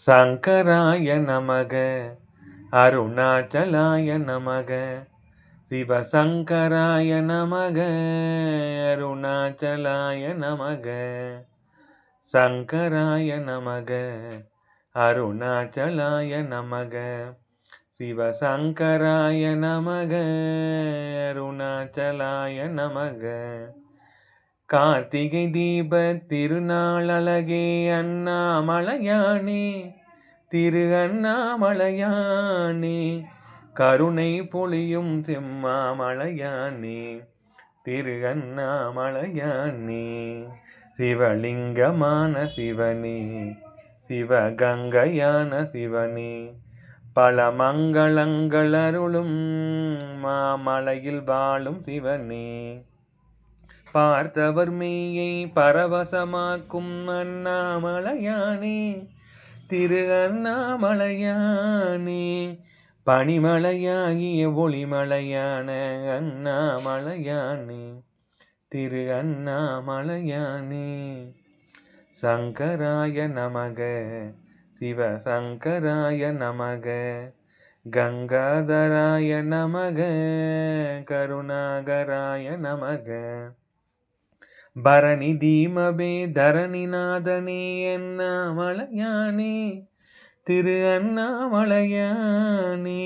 சங்கராய நமக அருணாச்சலாய நமக சிவசங்கராய நமக அருணாச்சலாய நமக சங்கராய நமக அருணாச்சலாய நமக சிவசங்கராய நமக அருணாச்சலாய நமக கார்த்திகை தீப திருநாள் அழகே அண்ணாமலையானே திரு அண்ணாமலையானே கருணை பொழியும் செம்மாமலையானே திரு அண்ணாமலையானே சிவலிங்கமான சிவனே சிவகங்கையான சிவனே பல மங்களங்கள் அருளும் மாமலையில் வாழும் சிவனே பார்த்தவர் மெய்யை பரவசமாக்கும் அண்ணாமலையானே திரு அண்ணாமலையானே பனிமலையாகிய ஒளிமலையான அண்ணாமலையானே திரு அண்ணாமலையானே சங்கராய நமக சிவசங்கராய நமக கங்காதராய நமக கருணாகராய நமக பரணி தீமபே தரணிநாதனே அண்ணாமலையானே திரு அண்ணாமலையானே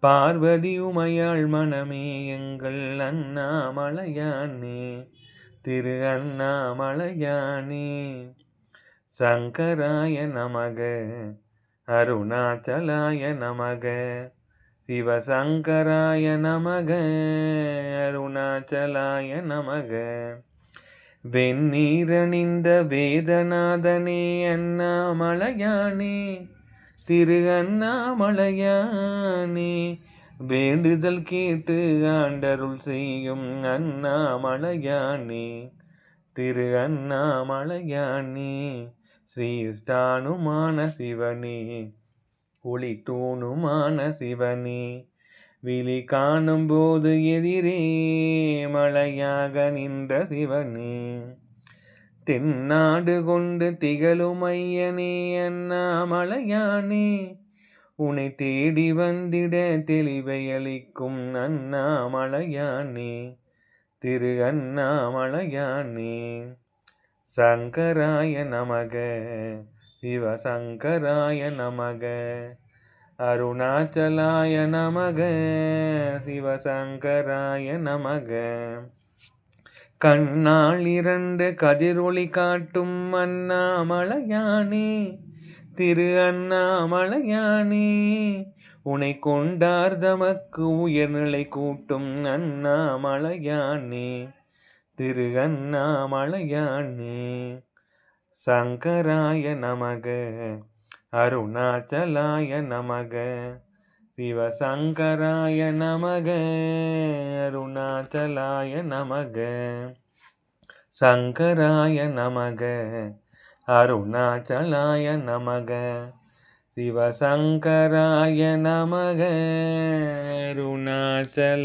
பார்வதி உமையாள் மனமே எங்கள் அண்ணாமலையானே திரு அண்ணாமலையானே சங்கராய நமக அருணாச்சலாய நமக சிவசங்கராய நமக அருணாச்சலாய நமக வெந்நீரணிந்த வேதநாதனே அண்ணாமலையானே திரு அண்ணாமலையானே வேண்டுதல் கேட்டு ஆண்டருள் செய்யும் அண்ணாமலையானே திரு அண்ணாமலையானே ஸ்ரீஸ்தானுமான சிவனே ஒளி தூணுமான சிவனே விழி காணும் போது எதிரே மலையாக நின்ற சிவனே தென்னாடு கொண்டு திகழும் ஐயனே அண்ணாமலையானே உன்னை தேடி வந்திட தெளிவை அளிக்கும் அண்ணாமலையானே திரு அண்ணாமலையானே சங்கராய நமக சிவசங்கராய நமக அருணாச்சலாய நமக சிவசங்கராய நமக கண்ணால் இரண்டு கதிரொளி காட்டும் அண்ணாமலையானே திரு அண்ணாமலையானே உன்னை கொண்டார் தமக்கு உயர்நிலை கூட்டும் அண்ணாமலையானே திரு அண்ணாமலையானே சங்கராய நமக அருணாச்சலாய நமக சிவசங்கராய நமக அருணாச்சலாய நமக சங்கராய நமக அருணாச்சலாய நமக சிவசங்கராய நமக அருணாச்சல